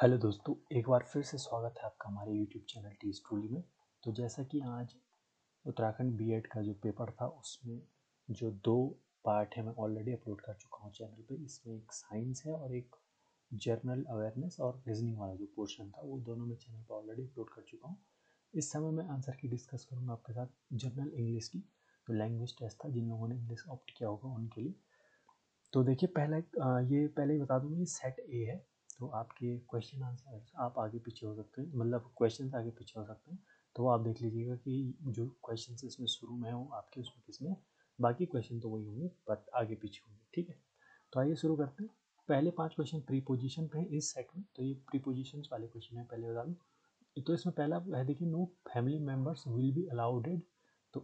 Hello दोस्तों, एक बार फिर से स्वागत है आपका हमारे यूट्यूब चैनल टी स्टूली में। तो जैसा कि आज उत्तराखंड बीएड का जो पेपर था उसमें जो दो पार्ट है मैं ऑलरेडी अपलोड कर चुका हूँ चैनल पे। इसमें एक साइंस है और एक जर्नल अवेयरनेस और रीजनिंग वाला जो पोर्शन था वो दोनों मैं चैनल पर ऑलरेडी अपलोड कर चुका हूँ। इस समय मैं आंसर की डिस्कस करूँगा आपके साथ जर्नल इंग्लिश की। तो लैंग्वेज टेस्ट था, जिन लोगों ने इंग्लिश ऑप्ट किया होगा उनके लिए। तो देखिए पहला ये पहले ही बता दूँ, ये सेट ए है। तो आपके क्वेश्चन आंसर आप आगे पीछे हो सकते हैं, मतलब क्वेश्चन आगे पीछे हो सकते हैं। तो आप देख लीजिएगा कि जो क्वेश्चन इसमें शुरू में हो आपके उसमें किसमें, बाकी क्वेश्चन तो वही होंगे बट आगे पीछे होंगे। ठीक है, तो आइए शुरू करते हैं। पहले 5 क्वेश्चन प्रीपोजिशन पे है इस सेट में। तो ये प्रीपोजिशन वाले क्वेश्चन है, पहले बता दूँ। तो इसमें पहला है, देखिए no family members will be allowed. तो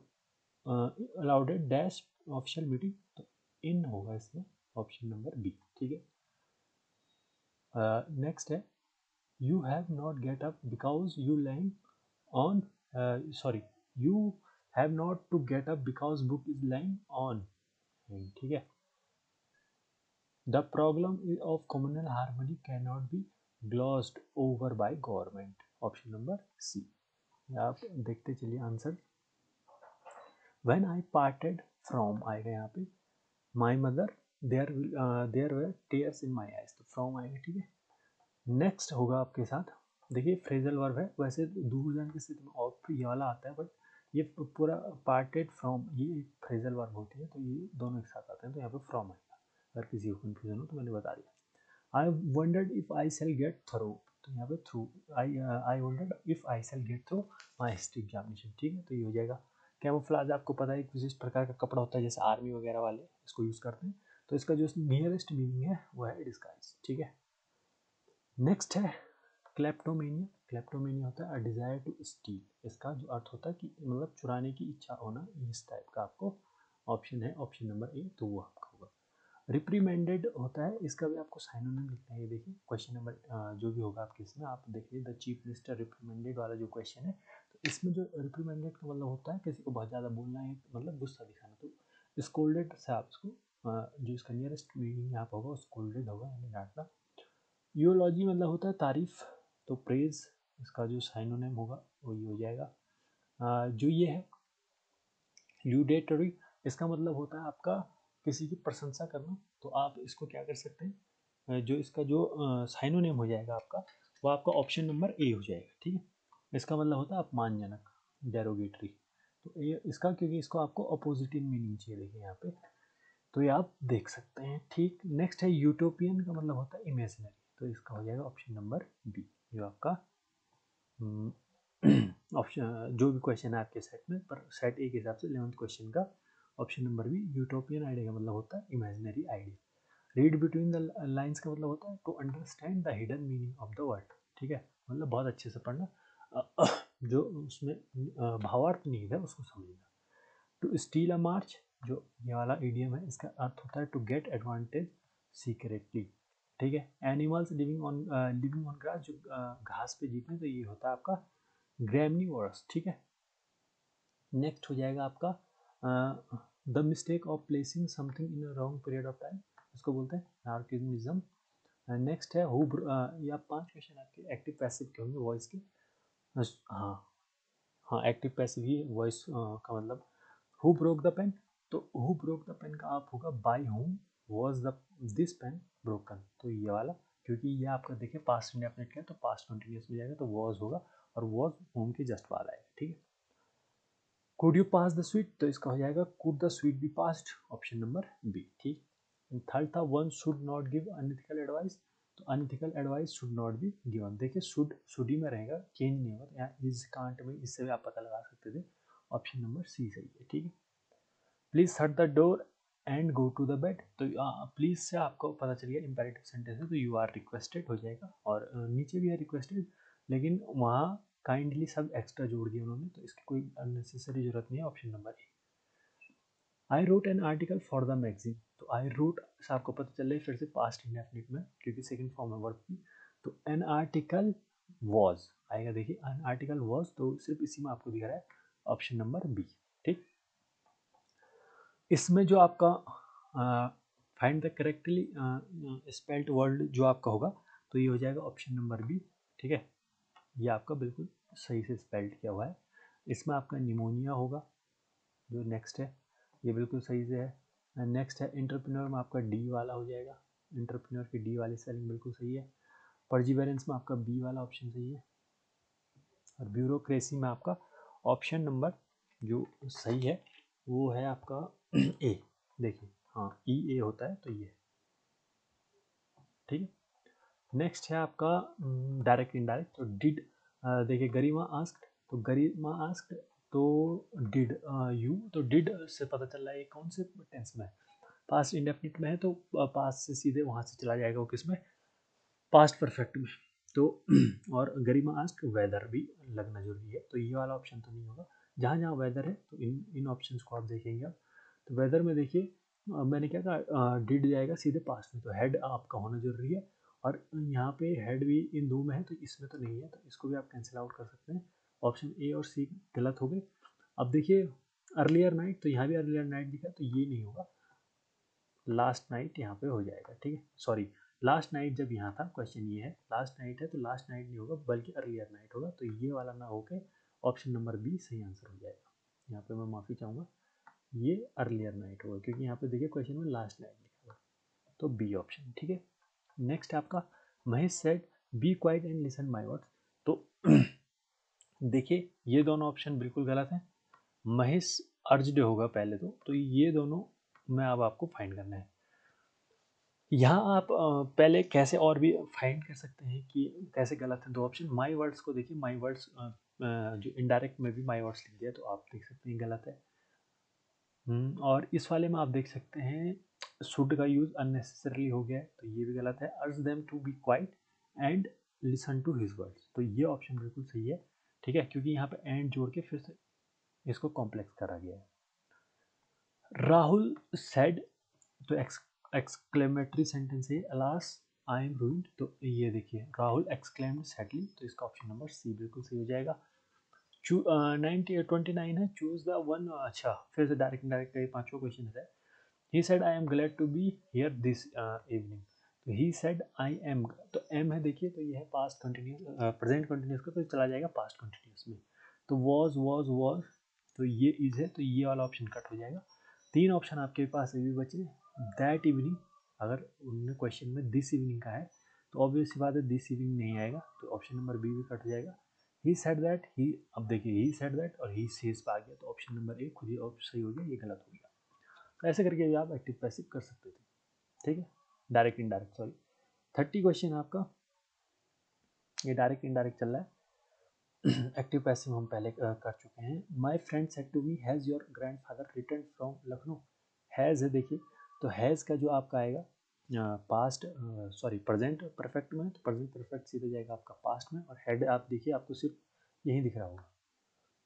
अलाउडेड डैश ऑफिशियल मीटिंग, तो इन होगा इसमें ऑप्शन नंबर बी। ठीक है, नेक्स्ट है you have not get up because you land on, sorry, you have not to get up because book is land on. ठीक है, the problem of communal harmony can not be glossed over by government, option number C. आप देखते चलिए answer. When I parted from आएगा यहाँ पे my mother, there were tears in my eyes, तो from आएगा। ठीक है, नेक्स्ट होगा आपके साथ, देखिए फ्रेजल वर्ब है। वैसे दूर जाने की स्थिति में और ये वाला आता है, बट ये पूरा पार्टेड फ्रॉम ये एक फ्रेजल वर्ब होती है, तो ये दोनों एक साथ आते हैं। तो यहाँ पे फ्रॉम आएगा। अगर किसी को कन्फ्यूजन हो तो मैंने बता दिया। I wondered if I shall get through, तो यहाँ पे through, I wondered if I shall get through my history examination. ठीक है, तो ये हो जाएगा। कैमोफ्लेज आपको पता है एक विशिष्ट प्रकार का कपड़ा होता है, जैसे आर्मी वगैरह वाले इसको यूज़ करते हैं। तो इसका जो नियरेस्ट मीनिंग है वो है डिस्गाइज। ठीक है, नेक्स्ट है क्लेप्टोमेनिया। क्लेप्टोमेनिया होता है अ डिजायर टू स्टील। इसका जो अर्थ होता है कि मतलब चुराने की इच्छा होना, इस टाइप का आपको ऑप्शन है, ऑप्शन नंबर ए, तो वो आपका होगा। रिप्रीमेंडेड होता है, इसका भी आपको साइनोनिम लिखना है। ये देखिए क्वेश्चन नंबर जो भी होगा आपके इसमें, आप देखिए द चीफ मिनिस्टर रिप्रीमेंडेड वाला जो क्वेश्चन है, तो इसमें जो रिप्रीमेंडेड का मतलब होता है किसी को बहुत ज़्यादा बोलना है, मतलब गुस्सा दिखाना। तो स्कोल्डेड से आप इसको जो इसका नियरेस्ट मीनिंग यहाँ पर होगा स्कोल्डेड होगा, यानी डांटना। यूलॉजी मतलब होता है तारीफ, तो प्रेज इसका जो साइनोनिम होगा वो ये हो जाएगा। जो ये है ल्यूडेटरी, इसका मतलब होता है आपका किसी की प्रशंसा करना। तो आप इसको क्या कर सकते हैं, जो इसका जो साइनोनिम हो जाएगा आपका, वो आपका ऑप्शन नंबर ए हो जाएगा। ठीक है, इसका मतलब होता है अपमानजनक, डेरोगेटरी। तो ये इसका, क्योंकि इसको आपको अपोजिटिव मीनिंग चाहिए, देखिए यहाँ पे, तो ये आप देख सकते हैं। ठीक, नेक्स्ट है यूटोपियन का मतलब होता है इमेजिनरी, तो इसका हो जाएगा ऑप्शन नंबर बी, जो आपका ऑप्शन जो भी क्वेश्चन है आपके सेट में, पर सेट ए के हिसाब से 11th क्वेश्चन का option number B. Utopian idea का मतलब होता है imaginary idea. Read between the lines का मतलब होता है to understand the hidden meaning of the word. ठीक है, मतलब बहुत अच्छे से पढ़ना, जो उसमें भावार्थ नहीं है उसको समझना। टू स्टील अ मार्च, जो ये वाला इडियम है, इसका अर्थ होता है टू गेट एडवांटेज सीक्रेटली। ठीक है, एनिमल्स लिविंग ऑन ग्रास, जो घास पे जीते हैं, तो ये होता है आपका ग्रैमनीवोरस। ठीक है, नेक्स्ट हो जाएगा आपका the mistake of placing something in a wrong period of time, इसको बोलते हैं नार्किज्म। नेक्स्ट है हु, या 5 क्वेश्चन आपके एक्टिव पैसिव के होंगे वॉइस के। हाँ हाँ, एक्टिव पैसिव ही वॉइस का मतलब। हु ब्रोक द पेन, तो हु ब्रोक द पेन का आप होगा by whom was the this pen broken, तो ये वाला, क्योंकि ये आपका देखिए पास्ट इंडेफिनिट का है तो पास्ट कंटिन्यूस में जाएगा, तो वॉज होगा और वॉज होम के जस्ट बाद आएगा। ठीक है, could you pass the sweet, तो इसका हो जाएगा could the sweet be passed, option number B. ठीक, थर्ड था one should not give unethical advice, तो unethical advice should not be given. देखिए शुड ही में रहेगा, चेंज नहीं होगा। यहाँ इस कांट में इससे भी आप पता लगा सकते थे, ऑप्शन नंबर सी सही है। ठीक है, please shut the door and go to the bed, तो प्लीज से आपको पता चल गया इंपेरेटिव सेंटेंस है, तो यू आर रिक्वेस्टेड हो जाएगा। और नीचे भी है रिक्वेस्टेड, लेकिन वहाँ काइंडली सब एक्स्ट्रा जोड़ दिया उन्होंने, तो इसकी कोई अननेसेसरी जरूरत नहीं है, option number A. I wrote an article for the magazine, तो आई रोट से आपको पता चल रहा है फिर से पास्ट इंडेफिनिट में, क्योंकि सेकंड फॉर्म है वर्ब की। तो एन आर्टिकल वॉज आएगा, देखिए एन आर्टिकल वॉज, तो सिर्फ इसी में आपको दिख रहा है ऑप्शन नंबर बी। ठीक, इसमें जो आपका find the correctly spelled word जो आपका होगा, तो ये हो जाएगा ऑप्शन नंबर बी। ठीक है, ये आपका बिल्कुल सही से स्पेल्ड किया हुआ है। इसमें आपका निमोनिया होगा जो नेक्स्ट है, ये बिल्कुल सही से है। नेक्स्ट है एंटरप्रेन्योर में आपका डी वाला हो जाएगा, एंटरप्रेन्योर की डी वाली स्पेलिंग बिल्कुल सही है। परजीवेरेंस में आपका बी वाला ऑप्शन सही है। और ब्यूरोक्रेसी में आपका ऑप्शन नंबर जो सही है वो है आपका ए। देखिए हाँ ई ए होता है तो ये, ठीक है। नेक्स्ट है आपका डायरेक्ट इनडायरेक्ट। तो डिड, देखिए गरिमा आस्क्ड, तो गरिमा आस्क्ड तो डिड यू, तो डिड से पता चल रहा है ये कौन से टेंस में है, पास्ट इंडेफिनिट में है तो पास्ट से सीधे वहाँ से चला जाएगा वो किसमें, पास्ट परफेक्ट में। तो और गरिमा आस्क्ड वेदर भी लगना जरूरी है, तो ये वाला ऑप्शन तो नहीं होगा। जहाँ जहाँ वेदर है तो इन ऑप्शंस को आप देखेंगे आप, तो वेदर में देखिए मैंने क्या कहा, डिड जाएगा सीधे पास्ट में, तो हेड आपका होना जरूरी है। और यहाँ पे हेड भी इन दो में है तो इसमें तो नहीं है, तो इसको भी आप कैंसिल आउट कर सकते हैं। ऑप्शन ए और सी गलत हो गए। अब देखिए अर्लियर नाइट, तो यहाँ भी अर्लियर नाइट दिखा तो ये नहीं होगा, लास्ट नाइट यहाँ पे हो जाएगा। ठीक है, सॉरी लास्ट नाइट जब यहाँ था, क्वेश्चन ये है लास्ट नाइट है तो लास्ट नाइट नहीं होगा बल्कि अर्लियर नाइट होगा, तो ये वाला ना होके ऑप्शन नंबर बी सही आंसर हो जाएगा। यहाँ पे मैं माफ़ी चाहूँगा, ये अर्लियर नाइट होगा क्योंकि यहाँ पे देखिए क्वेश्चन में लास्ट नाइट लिखा हुआ है, तो बी ऑप्शन। ठीक है, नेक्स्ट आपका Mahesh said be quiet and listen my words, तो देखिए ये दोनों ऑप्शन बिल्कुल गलत हैं। महेश अर्ज्ड होगा पहले तो ये दोनों में अब आपको फाइंड करना है। यहाँ आप पहले कैसे और भी फाइंड कर सकते हैं कि कैसे गलत है दो ऑप्शन। माई वर्ड्स को देखिए, माई वर्ड्स जो इनडायरेक्ट में भी माई वर्ड्स लिख दिया तो आप देख सकते हैं गलत है। और इस वाले में आप देख सकते हैं शुड का यूज अननेसेसरली हो गया है तो ये भी गलत है। Urge them to be quiet and listen to his words, तो ये ऑप्शन बिल्कुल सही है। ठीक है, क्योंकि यहाँ पे एंड जोड़ के फिर से इसको कॉम्प्लेक्स करा गया है। राहुल सेड, तो एक्सक्लेमेटरी सेंटेंस है, अलास आई एम रूइंड, तो ये देखिए राहुल एक्सक्लेम्ड सैडली, तो इसका ऑप्शन नंबर सी बिल्कुल सही हो जाएगा। 29 है, चूज द वन, अच्छा फिर से डायरेक्ट इनडायरेक्ट का ये पांचवा क्वेश्चन है। He said I am glad to be here this evening, तो ही सेड आई एम, तो एम है देखिए तो ये है पास्ट कंटिन्यूस, प्रेजेंट कंटिन्यूस का, तो चला जाएगा पास्ट कंटिन्यूस में। तो वॉज, तो ये इज है तो ये वाला ऑप्शन कट हो जाएगा। तीन ऑप्शन आपके पास अभी बचे, दैट इवनिंग, अगर उन्होंने क्वेश्चन में दिस इवनिंग का है तो ऑब्वियस सी बात है दिस इवनिंग नहीं आएगा, तो ऑप्शन नंबर बी भी कट जाएगा। ही सेड दैट, ही, अब देखिए ही सेड दैट और ही सेज पे आ गया तो ऑप्शन नंबर ए खुद ही सही हो गया, ये गलत हो गया। तो ऐसे करके भी आप एक्टिव पैसिव कर सकते थे। ठीक है, डायरेक्ट इनडायरेक्ट, सॉरी 30 क्वेश्चन आपका ये डायरेक्ट इनडायरेक्ट चल रहा है। एक्टिव पैसिव हम पहले कर चुके हैं। My friend said to me has your grandfather return from Lucknow, has है देखिए, तो हैज़ का जो आपका आएगा पास्ट, सॉरी प्रेजेंट परफेक्ट में, तो प्रेजेंट परफेक्ट सीधे जाएगा आपका पास्ट में, और हेड आप देखिए आपको सिर्फ यही दिख रहा होगा,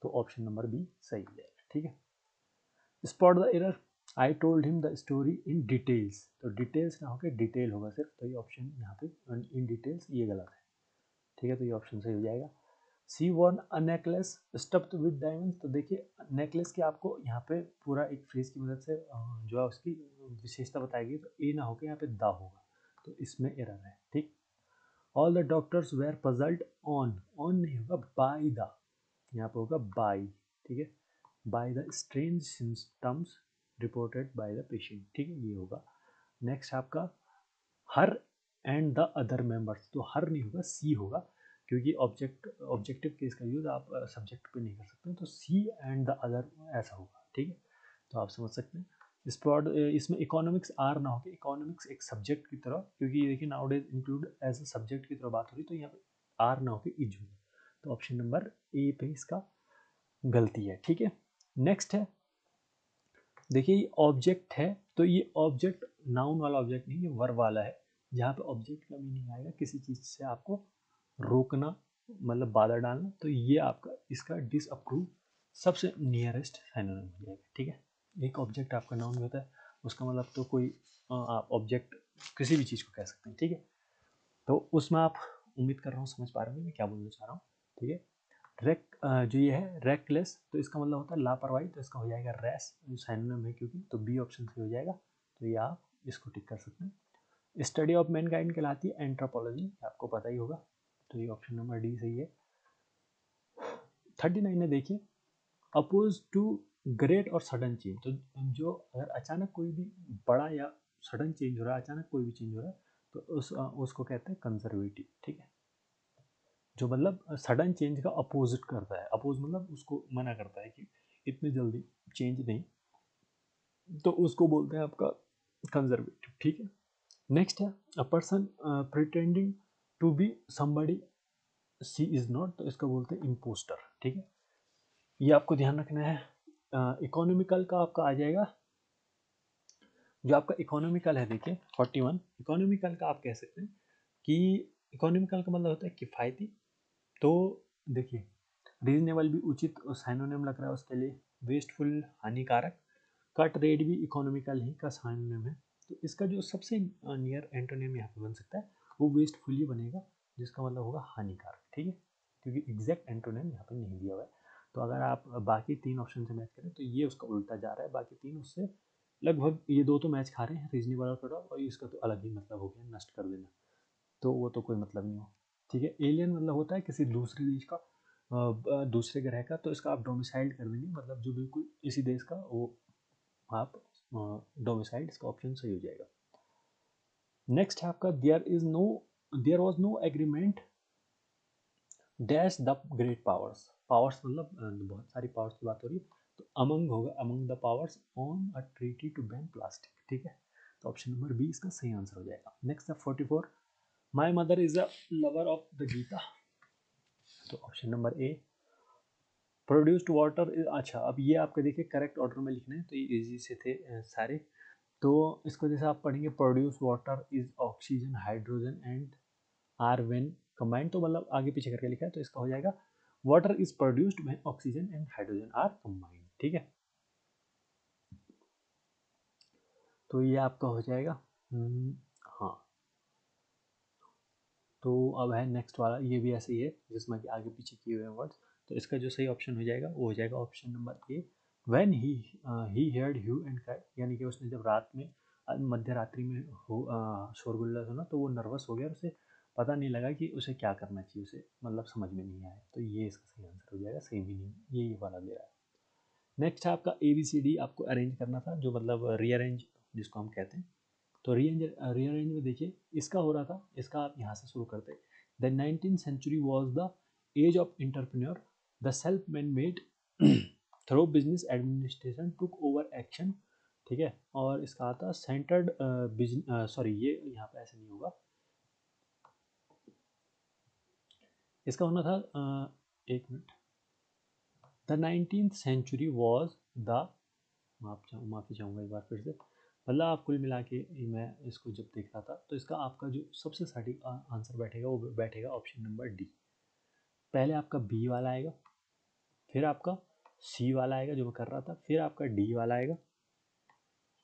तो ऑप्शन नंबर बी सही हो जाएगा। ठीक है, spot the error, I told him the story in details, तो डिटेल्स ना होकर डिटेल होगा सिर्फ, तो ये ऑप्शन यहाँ पे इन डिटेल्स ये गलत है। ठीक है, तो ये ऑप्शन सही हो जाएगा। She won a necklace stuffed with diamonds, तो देखिए नेकलेस की आपको यहाँ पे पूरा एक फ्रेज की मदद से जो है उसकी विशेषता बताएगी, तो ए ना होकर यहाँ पे द होगा, तो इसमें एरर है। ठीक, all the doctors were puzzled on नहीं होगा बाय द, यहाँ पे होगा बाय। ठीक है, by the strange symptoms reported by the patient, ठीक है ये होगा। नेक्स्ट आपका her and the other members, तो हर नहीं होगा सी होगा, क्योंकि ऑब्जेक्टिव केस का यूज आप सब्जेक्ट पे नहीं कर सकते, तो सी एंड द अदर ऐसा होगा। ठीक है, तो आप समझ सकते हैं। इसमें इकोनॉमिक्स आर ना होकर इकोनॉमिक्स एक सब्जेक्ट की तरह, क्योंकि देखिए nowadays include as a subject की तरह बात हो रही, तो यहाँ पे आर ना होकर इज होगा, तो ऑप्शन नंबर ए पे इसका गलती है। ठीक है, नेक्स्ट है देखिए ये ऑब्जेक्ट है, तो ये ऑब्जेक्ट नाउन वाला ऑब्जेक्ट नहीं, ये वर्ब वाला है, जहाँ पे ऑब्जेक्ट का मीनिंग आएगा किसी चीज़ से आपको रोकना, मतलब बाधा डालना, तो ये आपका इसका डिसअप्रूव सबसे नियरेस्ट सिनोनिम हो जाएगा। ठीक है, एक ऑब्जेक्ट आपका नाउन होता है, उसका मतलब तो कोई आप ऑब्जेक्ट किसी भी चीज़ को कह सकते हैं। ठीक है, तो उसमें आप उम्मीद कर रहा हूँ समझ पा रहे होंगे मैं क्या बोलना चाह रहा हूँ। ठीक है, जो ये है रेकलेस, तो इसका मतलब होता है लापरवाही, तो इसका हो जाएगा रैश, सिनोनिम है क्योंकि, तो बी ऑप्शन से हो जाएगा, तो ये आप इसको टिक कर सकते हैं। स्टडी ऑफ मैनकाइंड कहलाती है एंथ्रोपोलॉजी, आपको पता ही होगा। तो ये ऑप्शन नंबर डी सही है। 39 में देखिए, अपोज टू ग्रेट और सडन चेंज, तो जो अगर अचानक कोई भी बड़ा या सडन चेंज हो रहा है, अचानक कोई भी चेंज हो रहा है, तो उसको कहते हैं कंजर्वेटिव, ठीक है। जो मतलब सडन चेंज का अपोजिट करता है, अपोज मतलब उसको मना करता है कि इतनी जल्दी चेंज नहीं, तो उसको बोलते हैं आपका कंजर्वेटिव, ठीक है। नेक्स्ट है a person pretending to be somebody she is not, तो इसका बोलते हैं इम्पोस्टर, ठीक है। ये आपको ध्यान रखना है। इकोनॉमिकल का आपका आ जाएगा, जो आपका इकोनॉमिकल है देखिए 41, इकोनॉमिकल का आप कह सकते हैं कि इकोनॉमिकल का मतलब होता है किफ़ायती। तो देखिए, रीजनेबल भी उचित और साइनोनिम लग रहा है उसके लिए, वेस्टफुल हानिकारक, कट रेट भी इकोनॉमिकल ही का साइनोनिम है। तो इसका जो सबसे नियर एंटोनिम यहाँ पे बन सकता है वो वेस्टफुल ही बनेगा, जिसका मतलब होगा हानिकारक, ठीक है, क्योंकि एग्जैक्ट एंटोनिम यहाँ पे नहीं दिया हुआ है। तो अगर आप बाकी 3 ऑप्शन से मैच करें तो ये उसका उल्टा जा रहा है, बाकी 3 उससे लगभग, ये 2 तो मैच खा रहे हैं, रीजनेबल और कट ऑफ, और इसका तो अलग ही मतलब हो गया, नष्ट कर देना, तो वो तो कोई मतलब नहीं हो, ठीक है। एलियन मतलब होता है किसी दूसरे देश का, दूसरे ग्रह का, तो इसका आप डोमिसाइल्ड कर देंगे, मतलब जो बिल्कुल इसी देश का, वो आप डोमिसाइल्ड, इसका ऑप्शन सही हो जाएगा। नेक्स्ट है आपका there was no agreement dash the great powers, powers मतलब बहुत सारी पावर्स की बात हो रही है, तो अमंग होगा, among the powers on a treaty to ban plastic, ठीक है। तो ऑप्शन नंबर बी इसका सही आंसर हो जाएगा। नेक्स्ट है 44, my mother is a lover of the Gita, तो option number A. Produced water, अच्छा अब ये आपके देखिए करेक्ट ऑर्डर में लिखने हैं, तो ये इजी से थे सारे। तो इसको जैसे आप पढ़ेंगे, produce water is oxygen hydrogen and are when combined, तो मतलब आगे पीछे करके लिखा है, तो इसका हो जाएगा water is produced when oxygen and hydrogen are combined, ठीक है। तो ये आपका हो जाएगा हाँ। तो अब है नेक्स्ट वाला, ये भी ऐसे ही है जिसमें कि आगे पीछे किए हुए वर्ड्स, तो इसका जो सही ऑप्शन हो जाएगा वो हो जाएगा option number A, when he heard hue and cry, यानी कि उसने जब रात में मध्य रात्रि में हो शोरगुल्ला सुना, तो वो नर्वस हो गया, उसे पता नहीं लगा कि उसे क्या करना चाहिए, उसे मतलब समझ में नहीं आया, तो ये इसका सही आंसर हो जाएगा, सही भी नहीं, ये वाला दे रहा है। नेक्स्ट है आपका ABCD, आपको अरेंज करना था, जो मतलब रीअरेंज जिसको हम कहते हैं। तो रीअरेंज में देखिए, इसका हो रहा था, इसका आप यहाँ से शुरू करते। The 19th century was the age of entrepreneur, the self man made through business administration took over action, ठीक है। और इसका आता सेंटर्ड बिजनेस, सॉरी ये यहाँ पे ऐसे नहीं होगा, इसका होना था एक minute, the 19th century was the, माफ़ी चाहूँगा एक बार फिर से, मतलब आप कुल मिला के, मैं इसको जब देख रहा था, तो इसका आपका जो सबसे सटीक आंसर बैठेगा वो बैठेगा ऑप्शन नंबर डी। पहले आपका बी वाला आएगा, फिर आपका सी वाला आएगा जो मैं कर रहा था, फिर आपका डी वाला आएगा,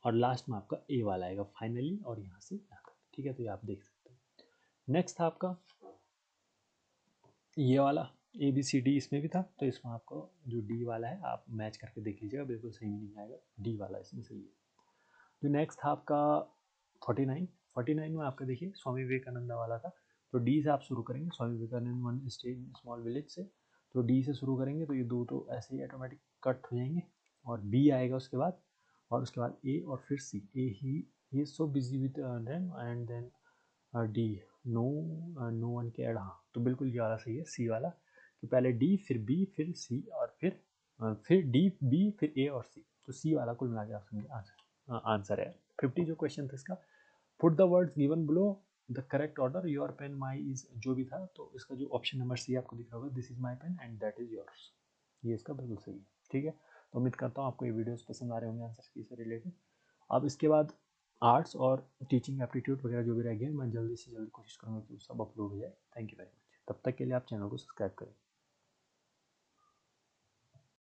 और लास्ट में आपका ए वाला आएगा फाइनली, और यहाँ से यहाँ तक, ठीक है। तो ये आप देख सकते हैं। नेक्स्ट था आपका ये वाला ABCD, इसमें भी था, तो इसमें आपको जो डी वाला है आप मैच करके देख लीजिएगा, बिल्कुल सही नहीं आएगा, डी वाला इसमें सही है। जो नेक्स्ट था आपका 49 में आपका देखिए स्वामी विवेकानंद वाला था, तो डी से आप शुरू करेंगे, Swami Vivekananda one stay in small village से, तो डी से शुरू करेंगे, तो ये 2 तो ऐसे ही ऑटोमेटिक कट हो जाएंगे, और बी आएगा उसके बाद, और उसके बाद ए, और फिर C, A he is so busy with them, and then D, no no one cared, हाँ तो बिल्कुल ये वाला सही है, सी वाला, कि पहले डी फिर बी फिर सी, और फिर डी बी फिर ए और सी, तो सी वाला कुल मिला के आप समझे आंसर है। 50 जो क्वेश्चन था इसका, put the words given below the correct order, your pen my is जो भी था, तो इसका जो ऑप्शन नंबर सी आपको दिख रहा होगा, this is my pen and that is yours, ये इसका बिल्कुल सही है, ठीक है। तो उम्मीद करता हूँ आपको ये वीडियोस पसंद आ रहे होंगे आंसर की से रिलेटेड। अब इसके बाद आर्ट्स और टीचिंग एप्टीट्यूड वगैरह जो भी रह गया, मैं जल्दी से जल्दी कोशिश करूँगा कि वो सब अपलोड हो जाए। थैंक यू वेरी मच, तब तक के लिए आप चैनल को सब्सक्राइब करें।